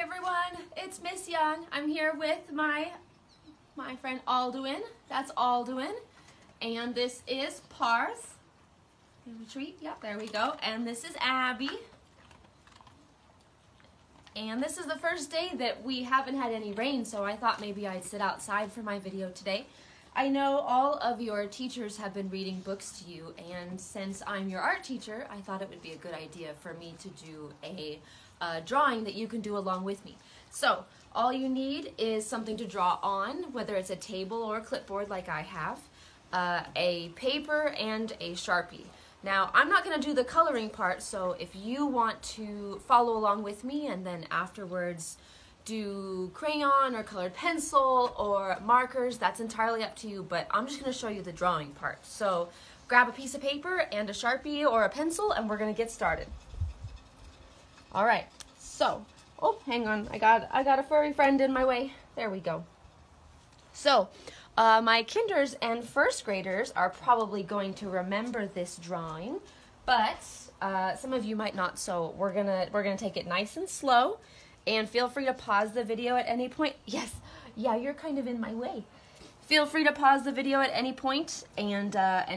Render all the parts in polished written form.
everyone, it's Miss Young. I'm here with my friend Alduin. That's Alduin. And this is Parth. Retreat, yep, there we go. And this is Abby. And this is the first day that we haven't had any rain, so I thought maybe I'd sit outside for my video today. I know all of your teachers have been reading books to you, and since I'm your art teacher, I thought it would be a good idea for me to do a drawing that you can do along with me. So all you need is something to draw on, whether it's a table or a clipboard like I have, a paper and a Sharpie. Now I'm not going to do the coloring part, so if you want to follow along with me and then afterwards do crayon or colored pencil or markers, that's entirely up to you, but I'm just going to show you the drawing part. So grab a piece of paper and a Sharpie or a pencil and we're going to get started. Alright, so, oh, hang on, I got a furry friend in my way. There we go. So, my kinders and first graders are probably going to remember this drawing, but some of you might not, so we're gonna take it nice and slow, and feel free to pause the video at any point. Yes, yeah, you're kind of in my way. Feel free to pause the video at any point and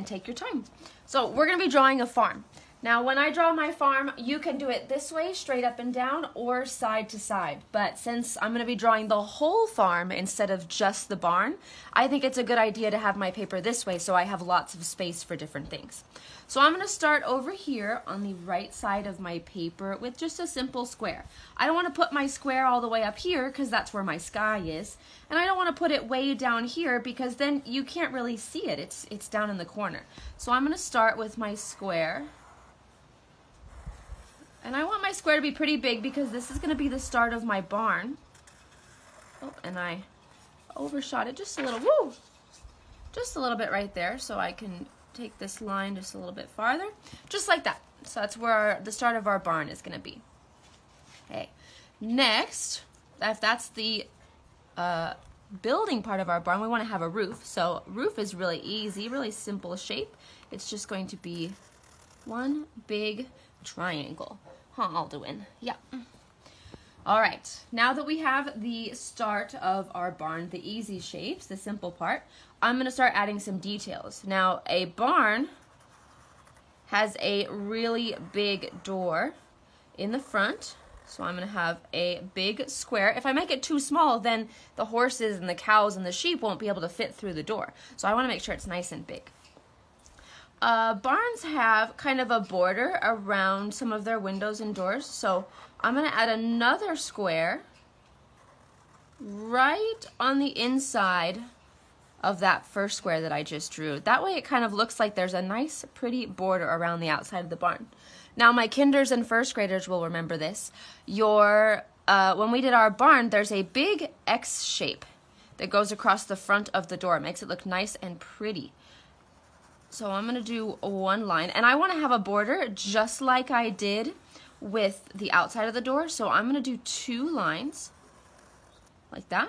take your time. So, we're gonna be drawing a farm. Now, when I draw my farm, you can do it this way, straight up and down, or side to side. But since I'm going to be drawing the whole farm instead of just the barn, I think it's a good idea to have my paper this way so I have lots of space for different things. So I'm going to start over here on the right side of my paper with just a simple square. I don't want to put my square all the way up here because that's where my sky is. And I don't want to put it way down here because then you can't really see it. It's down in the corner. So I'm going to start with my square. And I want my square to be pretty big because this is going to be the start of my barn. Oh, and I overshot it just a little, woo! Just a little bit right there, so I can take this line just a little bit farther. Just like that. So that's where the start of our barn is going to be. Okay. Next, if that's the building part of our barn, we want to have a roof. So roof is really easy, really simple shape. It's just going to be one big triangle. Alduin. Yeah. All right. Now that we have the start of our barn, the easy shapes, the simple part, I'm going to start adding some details. Now, a barn has a really big door in the front, so I'm going to have a big square. If I make it too small, then the horses and the cows and the sheep won't be able to fit through the door. So I want to make sure it's nice and big. Barns have kind of a border around some of their windows and doors, so I'm going to add another square right on the inside of that first square that I just drew. That way it kind of looks like there's a nice pretty border around the outside of the barn. Now my kinders and first graders will remember this. When we did our barn, there's a big X shape that goes across the front of the door. It makes it look nice and pretty. So I'm going to do one line, and I want to have a border just like I did with the outside of the door, so I'm going to do 2 lines like that.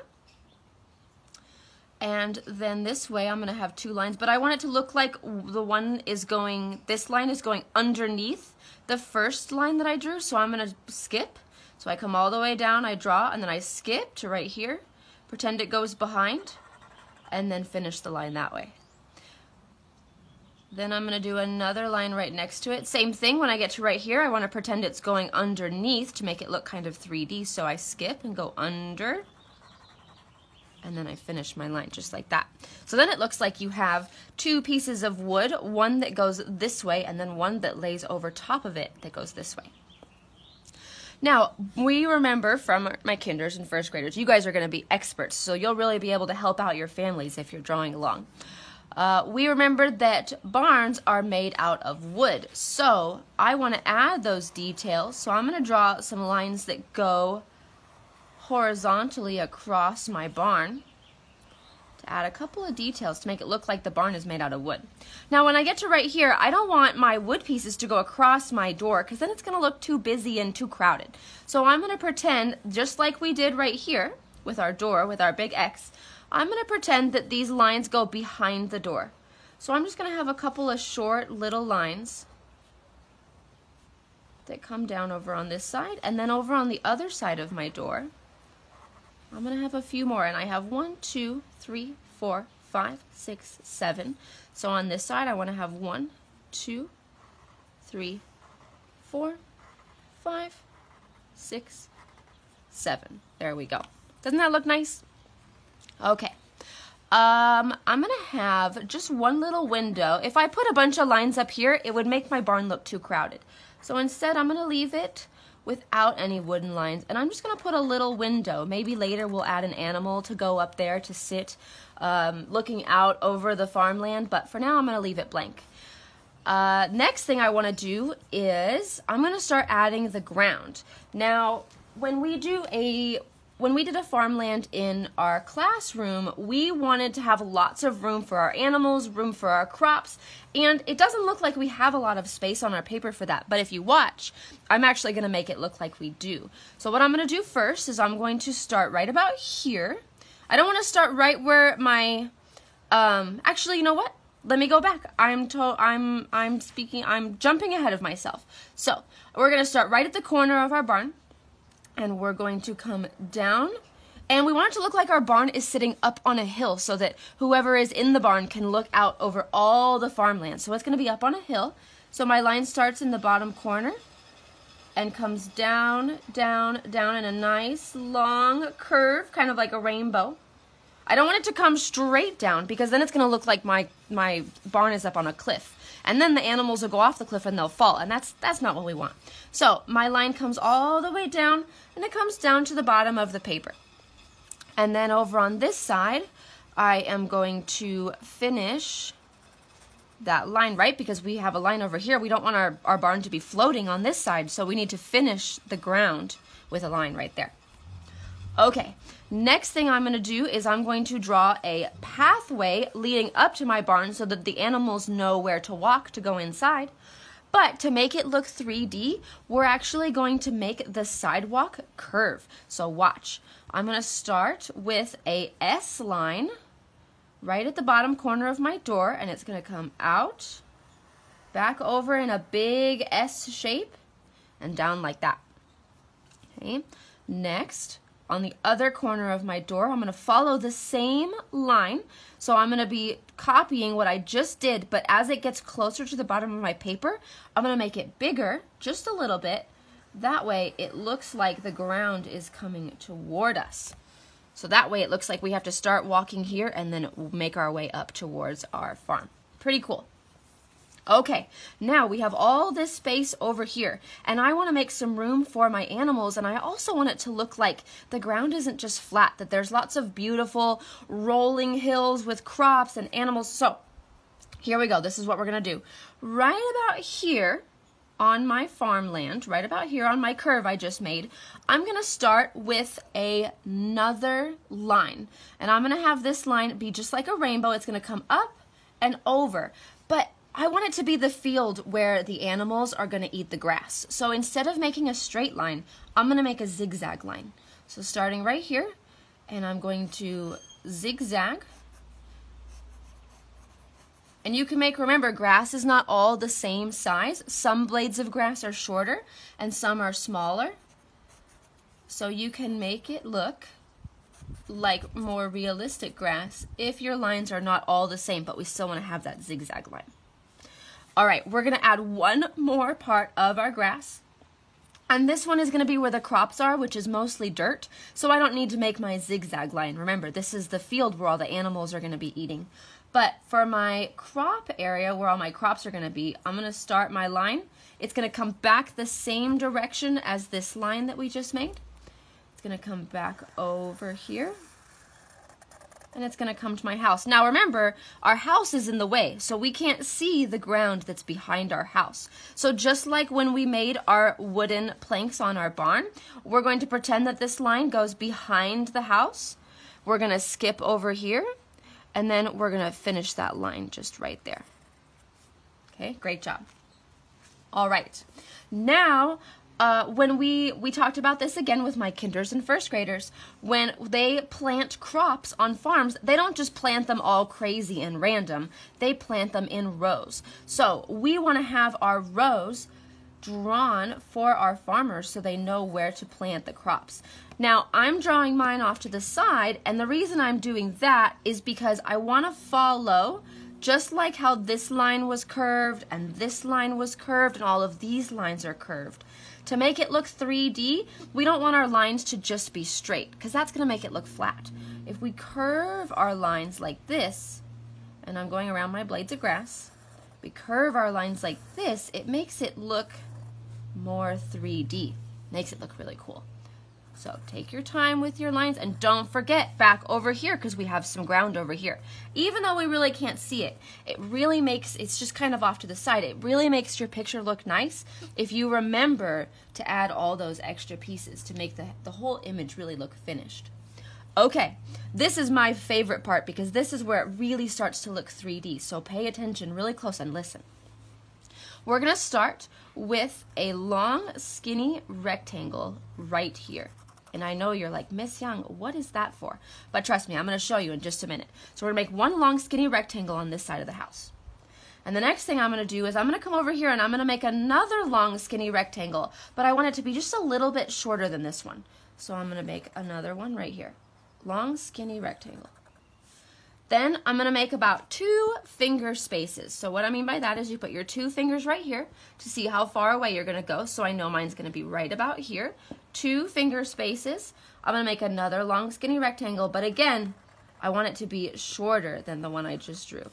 And then this way I'm going to have 2 lines, but I want it to look like this line is going underneath the first line that I drew, so I'm going to skip. So I come all the way down, I draw, and then I skip to right here, pretend it goes behind, and then finish the line that way. Then I'm going to do another line right next to it. Same thing, when I get to right here, I want to pretend it's going underneath to make it look kind of 3D. So I skip and go under, and then I finish my line just like that. So then it looks like you have 2 pieces of wood, one that goes this way and then one that lays over top of it that goes this way. Now, we remember from my kinders and first graders, you guys are going to be experts, so you'll really be able to help out your families if you're drawing along. We remembered that barns are made out of wood, so I want to add those details, so I'm going to draw some lines that go horizontally across my barn to add a couple of details to make it look like the barn is made out of wood. Now when I get to right here, I don't want my wood pieces to go across my door because then it's going to look too busy and too crowded. So I'm going to pretend, just like we did right here with our door, with our big X, I'm going to pretend that these lines go behind the door. So I'm just going to have a couple of short little lines that come down over on this side, and then over on the other side of my door, I'm gonna have a few more, and I have 1, 2, 3, 4, 5, 6, 7. So on this side, I wanna have 1, 2, 3, 4, 5, 6, 7. There we go. Doesn't that look nice? Okay. I'm gonna have just one little window. If I put a bunch of lines up here, it would make my barn look too crowded. So instead, I'm gonna leave it without any wooden lines, and I'm just gonna put a little window. Maybe later we'll add an animal to go up there to sit looking out over the farmland, but for now I'm gonna leave it blank. Next thing I wanna do is I'm gonna start adding the ground. Now, when we did a farmland in our classroom, we wanted to have lots of room for our animals, room for our crops, and it doesn't look like we have a lot of space on our paper for that. But if you watch, I'm actually going to make it look like we do. So what I'm going to do first is I'm going to start right about here. I don't want to start right where my, actually, you know what? Let me go back. I'm jumping ahead of myself. So we're going to start right at the corner of our barn. And we're going to come down, and we want it to look like our barn is sitting up on a hill so that whoever is in the barn can look out over all the farmland. So it's going to be up on a hill. So my line starts in the bottom corner and comes down, down, down in a nice long curve, kind of like a rainbow. I don't want it to come straight down because then it's going to look like my barn is up on a cliff. And then the animals will go off the cliff and they'll fall, and that's not what we want. So my line comes all the way down, and it comes down to the bottom of the paper. And then over on this side, I am going to finish that line, right? Because we have a line over here. We don't want our barn to be floating on this side, so we need to finish the ground with a line right there. Okay, next thing I'm going to do is I'm going to draw a pathway leading up to my barn so that the animals know where to walk to go inside. But to make it look 3D, we're actually going to make the sidewalk curve. So watch. I'm going to start with a S line right at the bottom corner of my door, and it's going to come out, back over in a big S shape, and down like that. Okay, next, on the other corner of my door, I'm going to follow the same line. So I'm going to be copying what I just did, but as it gets closer to the bottom of my paper, I'm going to make it bigger, just a little bit. That way it looks like the ground is coming toward us. So that way it looks like we have to start walking here and then make our way up towards our farm. Pretty cool. Okay, now we have all this space over here, and I want to make some room for my animals, and I also want it to look like the ground isn't just flat, that there's lots of beautiful rolling hills with crops and animals. So here we go. This is what we're going to do. Right about here on my farmland, right about here on my curve I just made, I'm going to start with another line, and I'm going to have this line be just like a rainbow. It's going to come up and over, but I want it to be the field where the animals are going to eat the grass. So instead of making a straight line, I'm going to make a zigzag line. So starting right here, and I'm going to zigzag. And you can remember, grass is not all the same size. Some blades of grass are shorter and some are smaller. So you can make it look like more realistic grass if your lines are not all the same, but we still want to have that zigzag line. All right, we're going to add one more part of our grass. And this one is going to be where the crops are, which is mostly dirt. So I don't need to make my zigzag line. Remember, this is the field where all the animals are going to be eating. But for my crop area, where all my crops are going to be, I'm going to start my line. It's going to come back the same direction as this line that we just made. It's going to come back over here. And it's going to come to my house. Now remember, our house is in the way, so we can't see the ground that's behind our house. So just like when we made our wooden planks on our barn, we're going to pretend that this line goes behind the house. We're going to skip over here, and then we're going to finish that line just right there. Okay, great job. All right, now when we talked about this again with my kinders and first graders, when they plant crops on farms, they don't just plant them all crazy and random, they plant them in rows. So we want to have our rows drawn for our farmers so they know where to plant the crops. Now, I'm drawing mine off to the side, and the reason I'm doing that is because I want to follow just like how this line was curved and this line was curved and all of these lines are curved. To make it look 3D, we don't want our lines to just be straight because that's going to make it look flat. If we curve our lines like this, and I'm going around my blades of grass, we curve our lines like this, it makes it look more 3D. Makes it look really cool. So take your time with your lines, and don't forget back over here because we have some ground over here. Even though we really can't see it, it really makes, it's just kind of off to the side, it really makes your picture look nice if you remember to add all those extra pieces to make the whole image really look finished. Okay, this is my favorite part because this is where it really starts to look 3D, so pay attention really close and listen. We're going to start with a long, skinny rectangle right here. And I know you're like, Miss Young, what is that for? But trust me, I'm going to show you in just a minute. So we're going to make one long, skinny rectangle on this side of the house. And the next thing I'm going to do is I'm going to come over here and I'm going to make another long, skinny rectangle. But I want it to be just a little bit shorter than this one. So I'm going to make another one right here. Long, skinny rectangle. Then I'm going to make about 2 finger spaces. So what I mean by that is you put your 2 fingers right here to see how far away you're going to go. So I know mine's going to be right about here. 2 finger spaces. I'm going to make another long skinny rectangle, but again, I want it to be shorter than the one I just drew.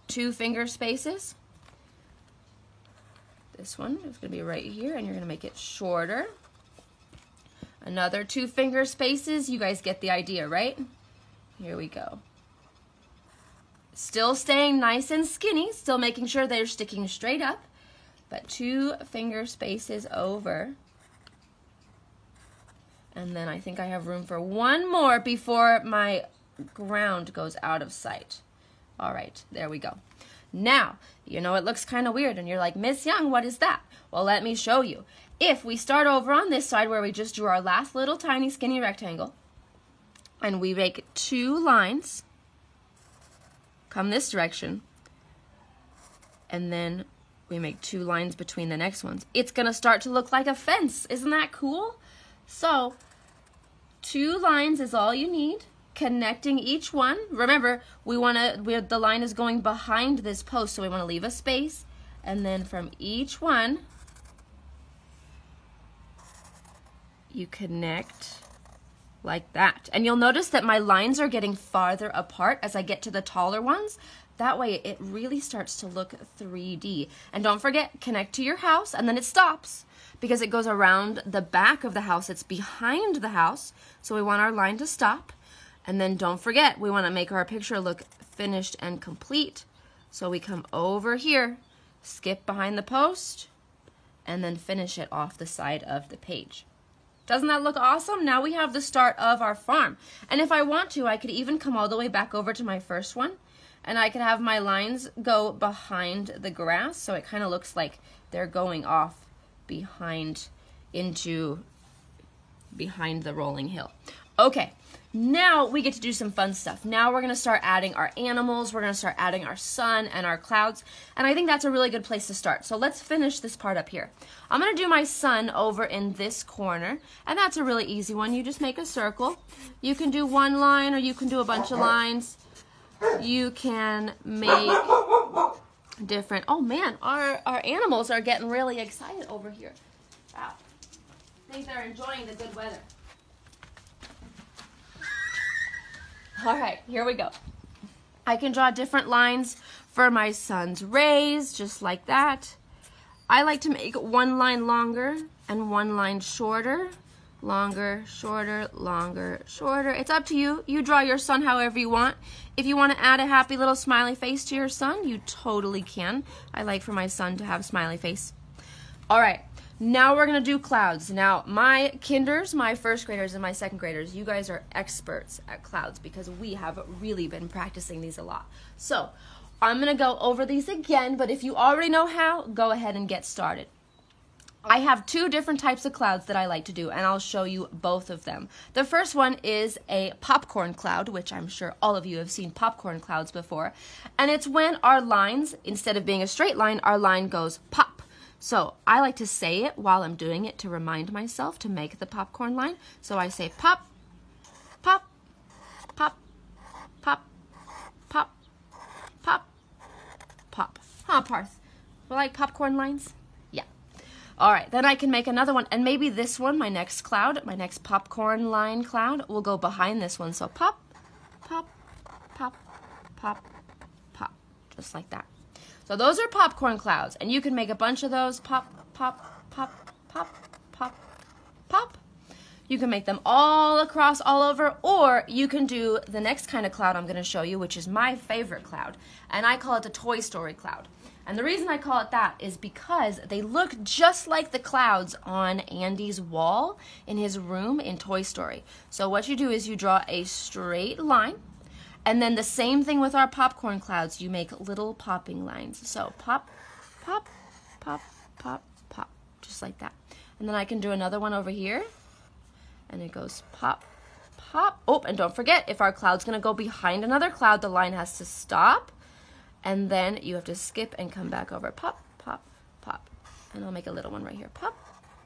2 finger spaces. This one is going to be right here, and you're going to make it shorter. Another 2 finger spaces. You guys get the idea, right? Here we go. Still staying nice and skinny, still making sure they're sticking straight up, but 2 finger spaces over. And then I think I have room for one more before my ground goes out of sight. All right, there we go. Now, you know it looks kind of weird and you're like, Miss Young, what is that? Well, let me show you. If we start over on this side where we just drew our last little tiny skinny rectangle, and we make 2 lines, come this direction, and then we make 2 lines between the next ones, it's going to start to look like a fence. Isn't that cool? So 2 lines is all you need, connecting each one. Remember, the line is going behind this post, so we want to leave a space, and then from each one you connect like that. And you'll notice that my lines are getting farther apart as I get to the taller ones. That way it really starts to look 3D. And don't forget, connect to your house, and then it stops because it goes around the back of the house. It's behind the house, so we want our line to stop. And then don't forget, we want to make our picture look finished and complete. So we come over here, skip behind the post, and then finish it off the side of the page. Doesn't that look awesome? Now we have the start of our farm. And if I want to, I could even come all the way back over to my first one, and I could have my lines go behind the grass, so it kind of looks like they're going off behind the rolling hill. Okay, now we get to do some fun stuff. Now we're going to start adding our animals, we're going to start adding our sun and our clouds, and I think that's a really good place to start. So let's finish this part up here. I'm going to do my sun over in this corner, and that's a really easy one. You just make a circle. You can do one line or you can do a bunch of lines. You can make different, oh man, our animals are getting really excited over here. Wow. I think they're enjoying the good weather. All right, here we go. I can draw different lines for my sun's rays, just like that. I like to make one line longer and one line shorter. Longer, shorter, longer, shorter. It's up to you. You draw your sun however you want. If you want to add a happy little smiley face to your sun, you totally can. I like for my sun to have a smiley face. All right. Now we're going to do clouds. Now, my kinders, my first graders, and my second graders, you guys are experts at clouds because we have really been practicing these a lot. So, I'm going to go over these again, but if you already know how, go ahead and get started. I have 2 different types of clouds that I like to do, and I'll show you both of them. The first one is a popcorn cloud, which I'm sure all of you have seen popcorn clouds before, and it's when our lines, instead of being a straight line, our line goes pop. So I like to say it while I'm doing it to remind myself to make the popcorn line. So I say pop, pop, pop, pop, pop, pop, pop. Huh, Parth? You like popcorn lines? Yeah. All right, then I can make another one. And maybe this one, my next cloud, my next popcorn line cloud, will go behind this one. So pop, pop, pop, pop, pop, just like that. So those are popcorn clouds, and you can make a bunch of those. Pop, pop, pop, pop, pop, pop. You can make them all across, all over, or you can do the next kind of cloud I'm going to show you, which is my favorite cloud, and I call it the Toy Story cloud. And the reason I call it that is because they look just like the clouds on Andy's wall in his room in Toy Story. So what you do is you draw a straight line, and then the same thing with our popcorn clouds. You make little popping lines. So pop, pop, pop, pop, pop, just like that. And then I can do another one over here. And it goes pop, pop. Oh, and don't forget, if our cloud's going to go behind another cloud, the line has to stop. And then you have to skip and come back over. Pop, pop, pop. And I'll make a little one right here. Pop,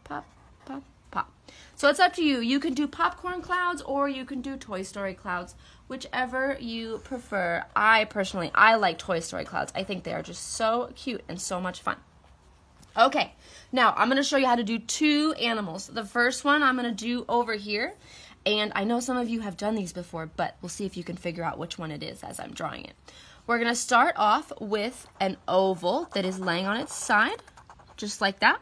pop, pop, pop. So it's up to you. You can do popcorn clouds or you can do Toy Story clouds, whichever you prefer. I like Toy Story clouds. I think they are just so cute and so much fun. Okay, now I'm going to show you how to do two animals. The first one I'm going to do over here, and I know some of you have done these before, but we'll see if you can figure out which one it is as I'm drawing it. We're going to start off with an oval that is laying on its side, just like that.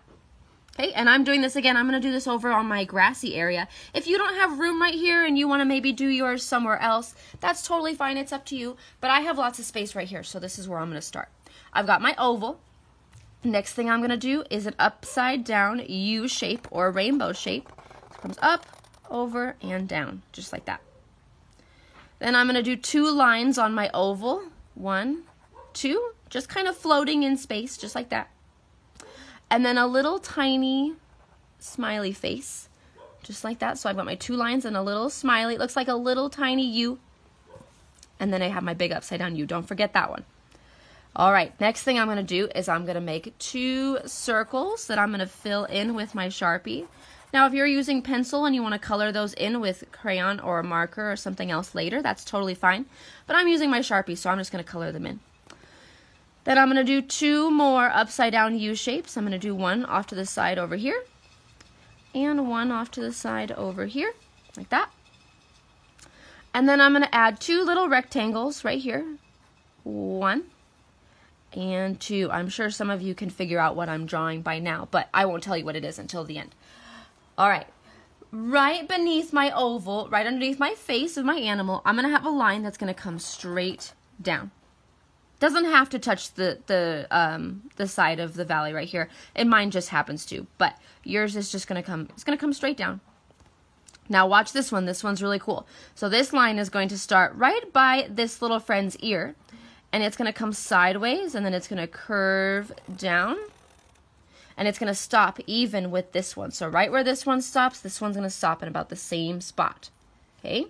Okay, and I'm doing this again. I'm going to do this over on my grassy area. If you don't have room right here and you want to maybe do yours somewhere else, that's totally fine. It's up to you, but I have lots of space right here, so this is where I'm going to start. I've got my oval. Next thing I'm going to do is an upside down U shape or rainbow shape. It comes up, over, and down, just like that. Then I'm going to do two lines on my oval. 1, 2, just kind of floating in space, just like that. And then a little tiny smiley face, just like that. So I've got my two lines and a little smiley. It looks like a little tiny U. And then I have my big upside down U. Don't forget that one. All right, next thing I'm going to do is I'm going to make two circles that I'm going to fill in with my Sharpie. Now, if you're using pencil and you want to color those in with crayon or a marker or something else later, that's totally fine. But I'm using my Sharpie, so I'm just going to color them in. Then I'm going to do two more upside down U shapes. I'm going to do one off to the side over here and one off to the side over here, like that. And then I'm going to add two little rectangles right here. 1 and 2. I'm sure some of you can figure out what I'm drawing by now, but I won't tell you what it is until the end. All right, right beneath my oval, right underneath my face of my animal, I'm going to have a line that's going to come straight down. Doesn't have to touch the side of the valley right here, and mine just happens to, but yours is just going to come, it's going to come straight down. Now watch this one. This one's really cool. So this line is going to start right by this little friend's ear, and it's going to come sideways, and then it's going to curve down, and it's going to stop even with this one. So right where this one stops, this one's going to stop in about the same spot. Okay?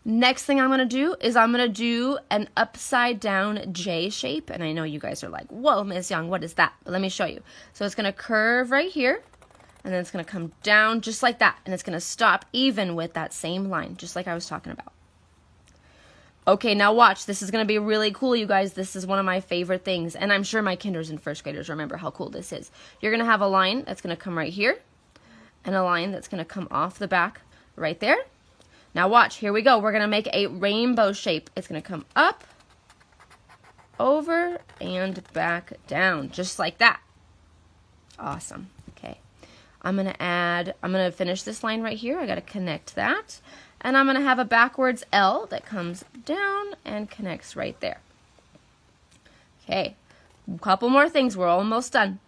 Next thing I'm going to do is I'm going to do an upside down J shape, and I know you guys are like, whoa, Ms. Young, what is that? But let me show you. So it's going to curve right here, and then it's going to come down just like that, and it's going to stop even with that same line, just like I was talking about. Okay, now watch. This is going to be really cool, you guys. This is one of my favorite things, and I'm sure my kinders and first graders remember how cool this is. You're going to have a line that's going to come right here, and a line that's going to come off the back right there. Now watch. Here we go. We're going to make a rainbow shape. It's going to come up, over, and back down, just like that. Awesome. Okay. I'm going to finish this line right here. I got to connect that. And I'm going to have a backwards L that comes down and connects right there. Okay, a couple more things. We're almost done.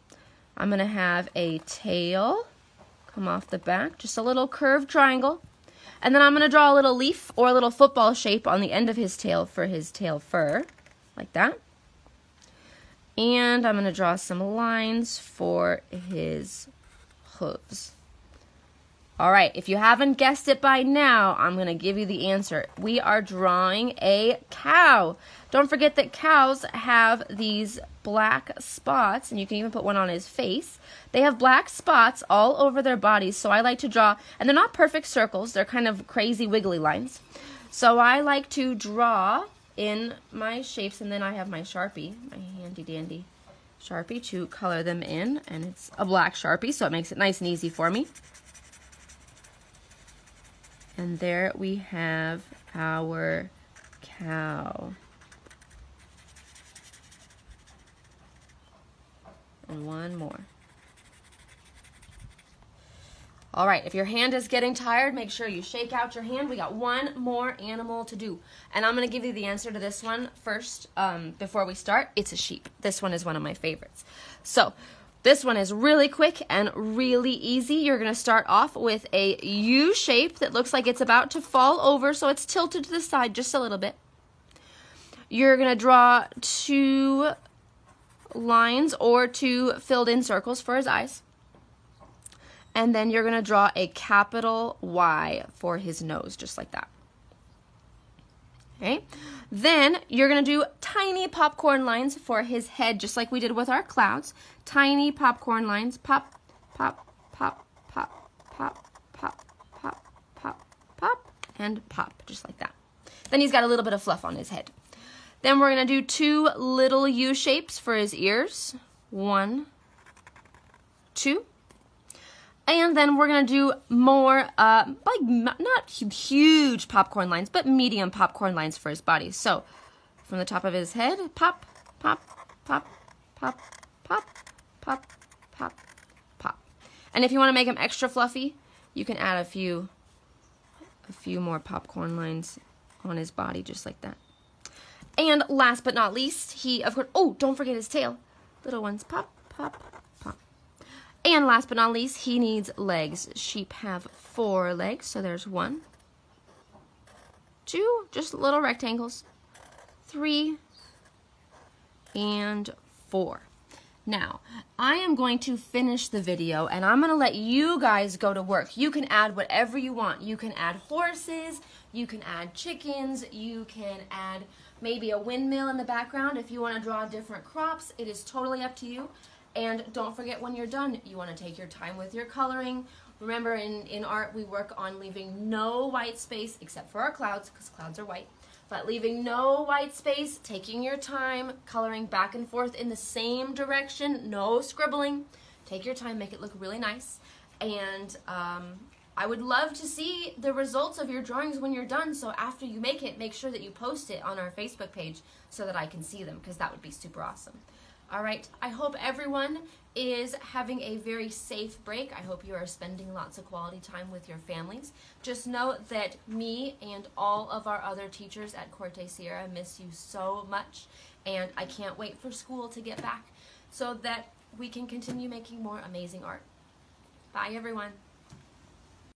I'm going to have a tail come off the back, just a little curved triangle. And then I'm going to draw a little leaf or a little football shape on the end of his tail for his tail fur, like that. And I'm going to draw some lines for his hooves. All right, if you haven't guessed it by now, I'm going to give you the answer. We are drawing a cow. Don't forget that cows have these black spots, and you can even put one on his face. They have black spots all over their bodies, so I like to draw, and they're not perfect circles. They're kind of crazy wiggly lines. So I like to draw in my shapes, and then I have my Sharpie, my handy-dandy Sharpie to color them in, and it's a black Sharpie, so it makes it nice and easy for me. And there we have our cow. And one more. All right, if your hand is getting tired, make sure you shake out your hand. We got one more animal to do. And I'm going to give you the answer to this one first before we start. It's a sheep. This one is one of my favorites. So this one is really quick and really easy. You're going to start off with a U shape that looks like it's about to fall over, so it's tilted to the side just a little bit. You're going to draw 2 lines or 2 filled-in circles for his eyes. And then you're going to draw a capital Y for his nose, just like that. Okay? Then you're going to do tiny popcorn lines for his head, just like we did with our clouds. Tiny popcorn lines. Pop, pop, pop, pop, pop, pop, pop, pop, pop, and pop, just like that. Then he's got a little bit of fluff on his head. Then we're going to do 2 little U shapes for his ears. 1, 2. And then we're going to do more, like not huge popcorn lines, but medium popcorn lines for his body. So from the top of his head, pop, pop, pop, pop, pop, pop, pop, pop. And if you want to make him extra fluffy, you can add a few more popcorn lines on his body, just like that. And last but not least, of course, oh, don't forget his tail. Little ones, pop, pop, pop. And last but not least, he needs legs. Sheep have 4 legs, so there's 1, 2, just little rectangles, 3, and 4. Now, I am going to finish the video, and I'm going to let you guys go to work. You can add whatever you want. You can add horses, you can add chickens, you can add maybe a windmill in the background. If you want to draw different crops, it is totally up to you. And don't forget, when you're done, you want to take your time with your coloring. Remember, in art, we work on leaving no white space, except for our clouds, because clouds are white. But leaving no white space, taking your time, coloring back and forth in the same direction, no scribbling. Take your time, make it look really nice. And I would love to see the results of your drawings when you're done. So after you make it, make sure that you post it on our Facebook page so that I can see them, because that would be super awesome. All right, I hope everyone is having a very safe break. I hope you are spending lots of quality time with your families. Just know that me and all of our other teachers at Corte Sierra miss you so much, and I can't wait for school to get back so that we can continue making more amazing art. Bye, everyone.